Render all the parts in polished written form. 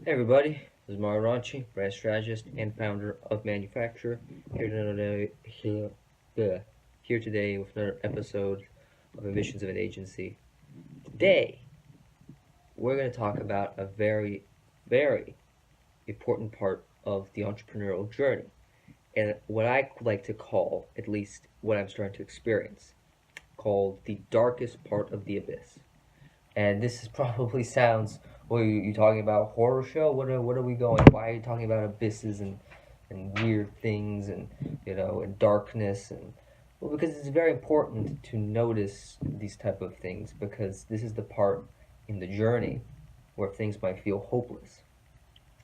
Hey everybody, this is Mario Ranchi, brand strategist and founder of Manufacturer. Here today with another episode of Ambitions of an Agency. Today, we're going to talk about a very important part of the entrepreneurial journey, and what I like to call, at least what I'm starting to experience, called the darkest part of the abyss. And this is probably sounds, well, you talking about horror show? What are we going? Why are you talking about abysses and weird things and darkness and well, because it's very important to notice these type of things because this is the part in the journey where things might feel hopeless,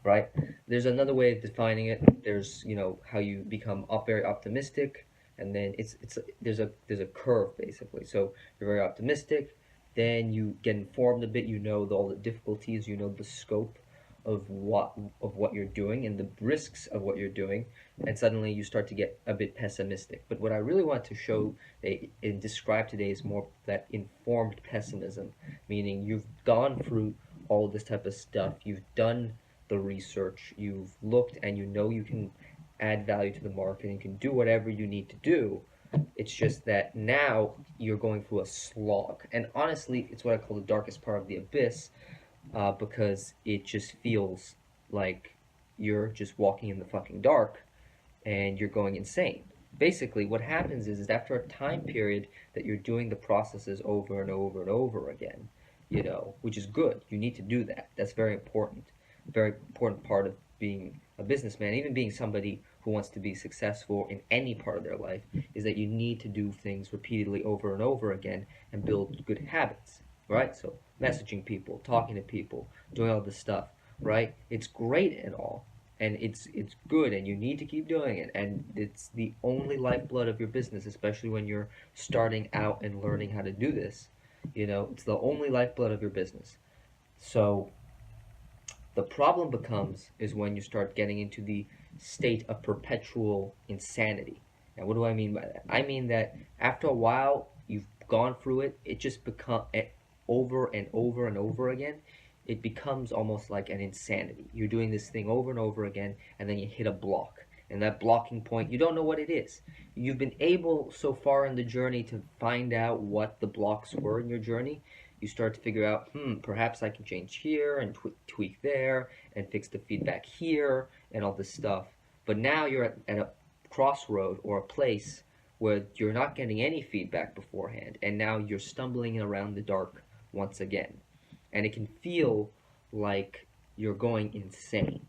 right? There's another way of defining it. There's how you become very optimistic, and then it's there's a curve basically. So you're very optimistic, then you get informed a bit. You know all the difficulties. You know the scope of what you're doing and the risks of what you're doing, and suddenly you start to get a bit pessimistic. But what I really want to show and describe today is more that informed pessimism, meaning you've gone through all this type of stuff. You've done the research, you've looked, and you know you can add value to the market and you can do whatever you need to do. It's just that now you're going through a slog. And honestly, it's what I call the darkest part of the abyss because it just feels like you're just walking in the fucking dark and you're going insane. Basically, what happens is after a time period that you're doing the processes over and over and over again, which is good. You need to do that. That's very important. Very important part of being a businessman, even being somebody who wants to be successful in any part of their life, is that you need to do things repeatedly over and over again and build good habits, right? So messaging people, talking to people, doing all this stuff, right? It's great and all, and it's good, and you need to keep doing it, and it's the only lifeblood of your business, especially when you're starting out and learning how to do this. It's the only lifeblood of your business. So the problem becomes is when you start getting into the state of perpetual insanity. And what do I mean by that? I mean that after a while you've gone through it, it just becomes over and over and over again. It becomes almost like an insanity. You're doing this thing over and over again, and then you hit a block. And that blocking point, you don't know what it is. You've been able so far in the journey to find out what the blocks were in your journey. You start to figure out, perhaps I can change here and tweak there and fix the feedback here and all this stuff. But now you're at a crossroad or a place where you're not getting any feedback beforehand, and now you're stumbling around the dark once again. And it can feel like you're going insane.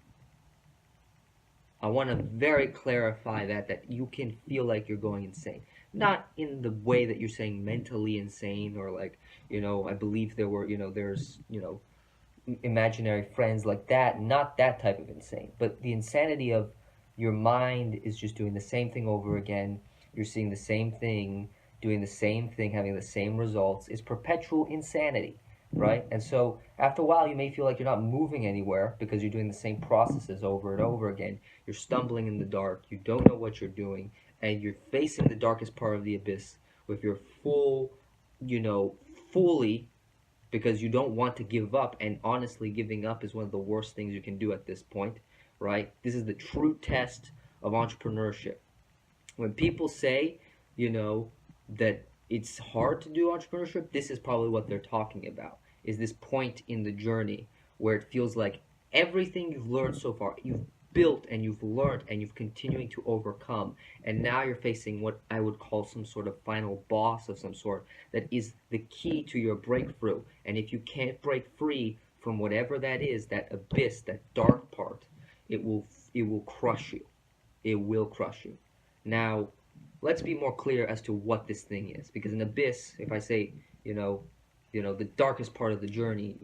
I want to very clarify that you can feel like you're going insane. Not in the way that you're saying mentally insane or like, I believe there's, imaginary friends like that. Not that type of insane, but the insanity of your mind is just doing the same thing over again. You're seeing the same thing, doing the same thing, having the same results. It's perpetual insanity, right? And so after a while, you may feel like you're not moving anywhere because you're doing the same processes over and over again. You're stumbling in the dark. You don't know what you're doing, and you're facing the darkest part of the abyss with your full, fully, because you don't want to give up. And honestly, giving up is one of the worst things you can do at this point, right? This is the true test of entrepreneurship. When people say, that it's hard to do entrepreneurship, this is probably what they're talking about. Is this point in the journey where it feels like everything you've learned so far, you've built and you've learned and you've continuing to overcome, and now you're facing what I would call some sort of final boss of some sort that is the key to your breakthrough. And if you can't break free from whatever that is, that abyss, that dark part, it will crush you. It will crush you. Now, let's be more clear as to what this thing is, because an abyss, if I say, the darkest part of the journey,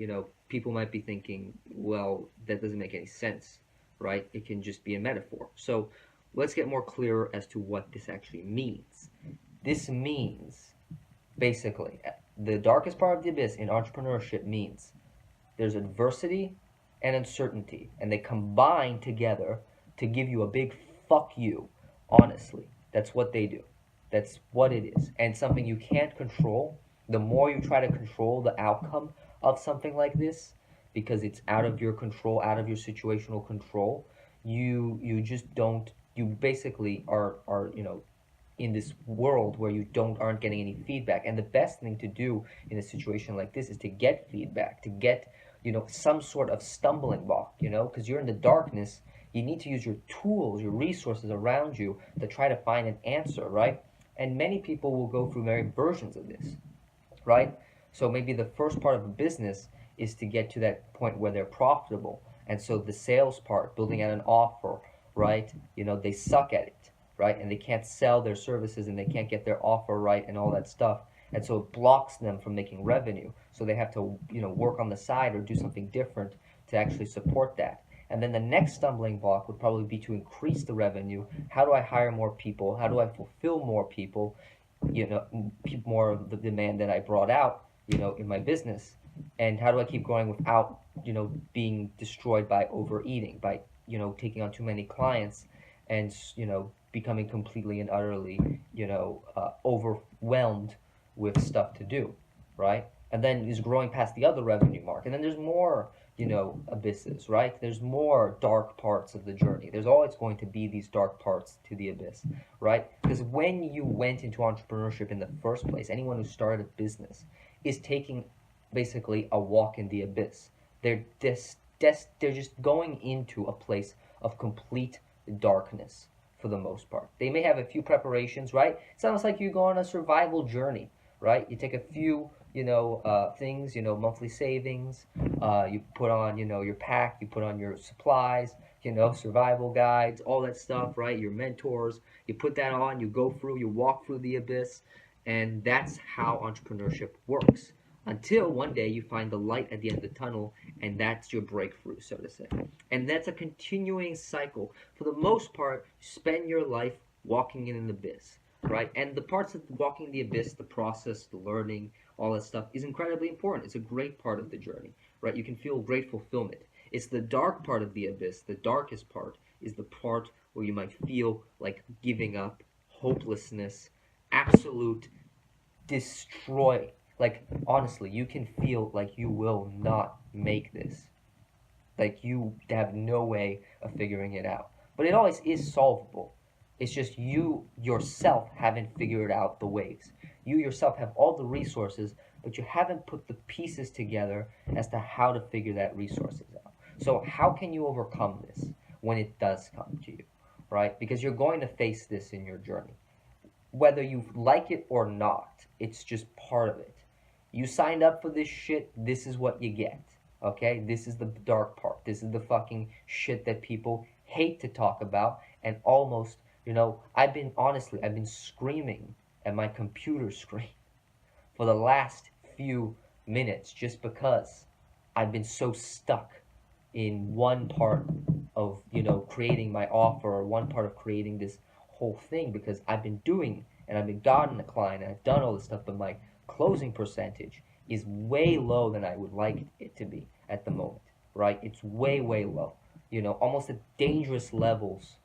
people might be thinking, well, that doesn't make any sense, right? It can just be a metaphor. So let's get more clear as to what this actually means. This means, basically, the darkest part of the abyss in entrepreneurship means there's adversity and uncertainty, and they combine together to give you a big fuck you. Honestly, that's what they do. That's what it is. And something you can't control, the more you try to control the outcome of something like this, because it's out of your control, out of your situational control. You just don't. You basically are in this world where you don't aren't getting any feedback. And the best thing to do in a situation like this is to get feedback, to get some sort of stumbling block, because you're in the darkness. You need to use your tools, your resources around you to try to find an answer, right? And many people will go through various versions of this, right? So maybe the first part of a business is to get to that point where they're profitable. And so the sales part, building out an offer, right? They suck at it, right? And they can't sell their services and they can't get their offer right and all that stuff. And so it blocks them from making revenue. So they have to, work on the side or do something different to actually support that. And then the next stumbling block would probably be to increase the revenue. How do I hire more people? How do I fulfill more people? More of the demand that I brought out, in my business. And how do I keep growing without, being destroyed by overeating, by, taking on too many clients and, becoming completely and utterly, overwhelmed with stuff to do, right? And then is growing past the other revenue mark. And then there's more, abysses, right? There's more dark parts of the journey. There's always going to be these dark parts to the abyss, right? Because when you went into entrepreneurship in the first place, anyone who started a business is taking basically a walk in the abyss. They're just going into a place of complete darkness for the most part. They may have a few preparations, right? It's almost like you go on a survival journey, right? You take a few, things, monthly savings. You put on, your pack. You put on your supplies, survival guides, all that stuff, right? Your mentors. You put that on. You go through. You walk through the abyss, and that's how entrepreneurship works. Until one day you find the light at the end of the tunnel, and that's your breakthrough, so to say. And that's a continuing cycle. For the most part, spend your life walking in an abyss, right? And the parts of walking the abyss, the process, the learning, all that stuff is incredibly important. It's a great part of the journey, right? You can feel great fulfillment. It's the dark part of the abyss, the darkest part, is the part where you might feel like giving up, hopelessness, absolute destroy. Like, honestly, you can feel like you will not make this. Like, you have no way of figuring it out. But it always is solvable. It's just you yourself haven't figured out the ways. You yourself have all the resources, but you haven't put the pieces together as to how to figure that resources out. So how can you overcome this when it does come to you, right? Because you're going to face this in your journey. Whether you like it or not, it's just part of it. You signed up for this shit, this is what you get. Okay? This is the dark part. This is the fucking shit that people hate to talk about and almost, I've been screaming at my computer screen for the last few minutes just because I've been so stuck in one part of, creating my offer or one part of creating this whole thing because I've been doing and I've been gotten a client and I've done all this stuff, but my closing percentage is way low than I would like it to be at the moment, right? It's way, way low. Almost at dangerous levels,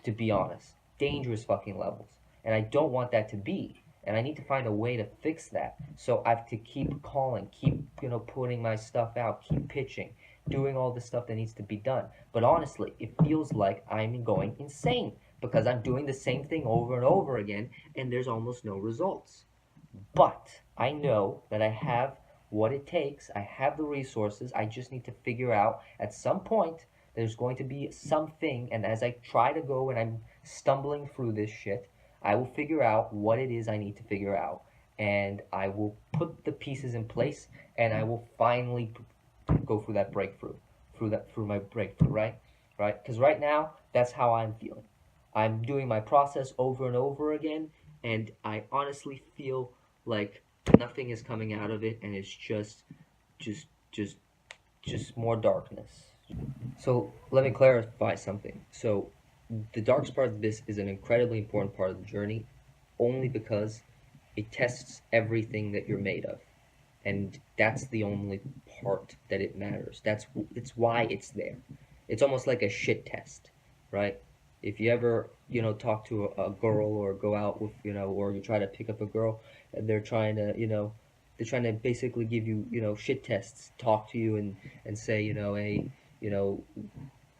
to be honest. Dangerous fucking levels. And I don't want that to be. And I need to find a way to fix that. So I have to keep calling, keep, putting my stuff out, keep pitching, doing all the stuff that needs to be done. But honestly, it feels like I'm going insane because I'm doing the same thing over and over again and there's almost no results. But I know that I have what it takes. I have the resources. I just need to figure out at some point there's going to be something. And as I try to go and I'm stumbling through this shit, I will figure out what it is I need to figure out. And I will put the pieces in place and I will finally go through that breakthrough, through my breakthrough, right? Because right now, that's how I'm feeling. I'm doing my process over and over again, and I honestly feel like nothing is coming out of it, and it's just more darkness. So let me clarify something. So the darkest part of this is an incredibly important part of the journey, only because it tests everything that you're made of, and that's the only part that it matters. It's why it's there. It's almost like a shit test, right? If you ever, talk to a girl or go out with, or you try to pick up a girl and they're trying to, They're trying to basically give you, shit tests, talk to you and say, hey, you know,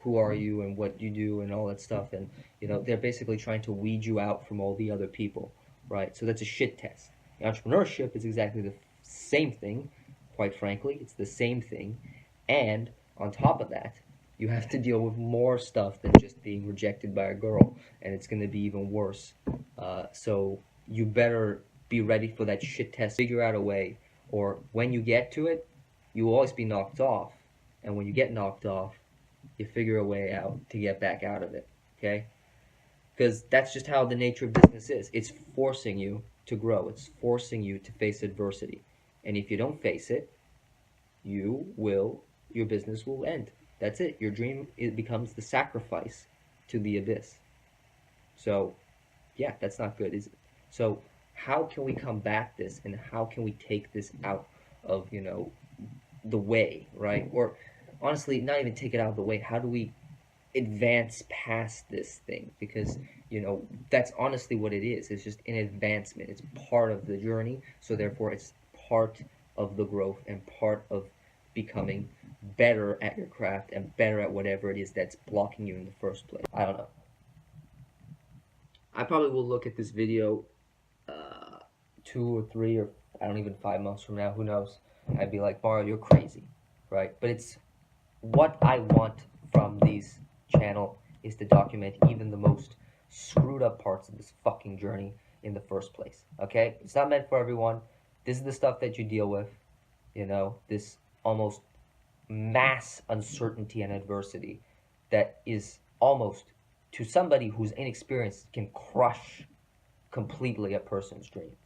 who are you and what you do and all that stuff. And, they're basically trying to weed you out from all the other people, right? So that's a shit test. Entrepreneurship is exactly the same thing, quite frankly. It's the same thing. And on top of that, you have to deal with more stuff than just being rejected by a girl, and it's going to be even worse. So you better be ready for that shit test. Figure out a way, or when you get to it, you will always be knocked off. And when you get knocked off, you figure a way out to get back out of it. Okay? Because that's just how the nature of business is. It's forcing you to grow. It's forcing you to face adversity. And if you don't face it, your business will end. That's it. Your dream, it becomes the sacrifice to the abyss. So, yeah, that's not good, is it? So, how can we combat this, and how can we take this out of, the way, right? Or honestly, not even take it out of the way. How do we advance past this thing? Because, that's honestly what it is. It's just an advancement. It's part of the journey. So therefore, it's part of the growth and part of becoming better at your craft and better at whatever it is that's blocking you in the first place. I don't know. I probably will look at this video 2 or 3 or I don't even 5 months from now. Who knows? I'd be like, Mario, you're crazy, right? But it's what I want from these channel is to document even the most screwed up parts of this fucking journey in the first place. Okay? It's not meant for everyone. This is the stuff that you deal with. This almost mass uncertainty and adversity that is almost, to somebody who's inexperienced, can crush completely a person's dreams.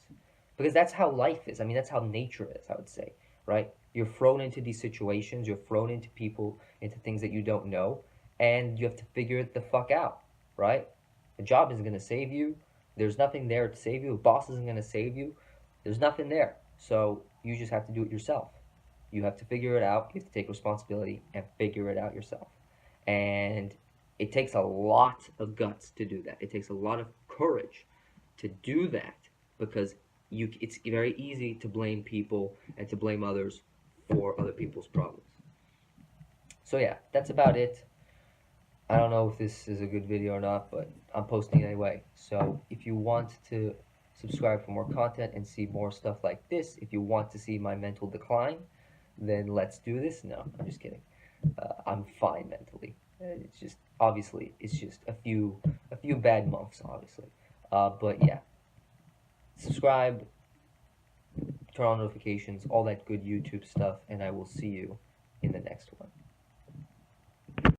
Because that's how life is. I mean, that's how nature is, I would say, right? You're thrown into these situations, you're thrown into people, into things that you don't know, and you have to figure it the fuck out, right? The job isn't going to save you. There's nothing there to save you. The boss isn't going to save you. There's nothing there. So you just have to do it yourself. You have to figure it out. You have to take responsibility and figure it out yourself. And it takes a lot of guts to do that. It takes a lot of courage to do that, because it's very easy to blame people and to blame others for other people's problems. So yeah, that's about it. I don't know if this is a good video or not, but I'm posting anyway. So if you want to subscribe for more content and see more stuff like this, if you want to see my mental decline, then let's do this. No, I'm just kidding. I'm fine mentally. It's just, obviously, it's just a few bad months, obviously. But yeah, subscribe, turn on notifications, all that good YouTube stuff, and I will see you in the next one.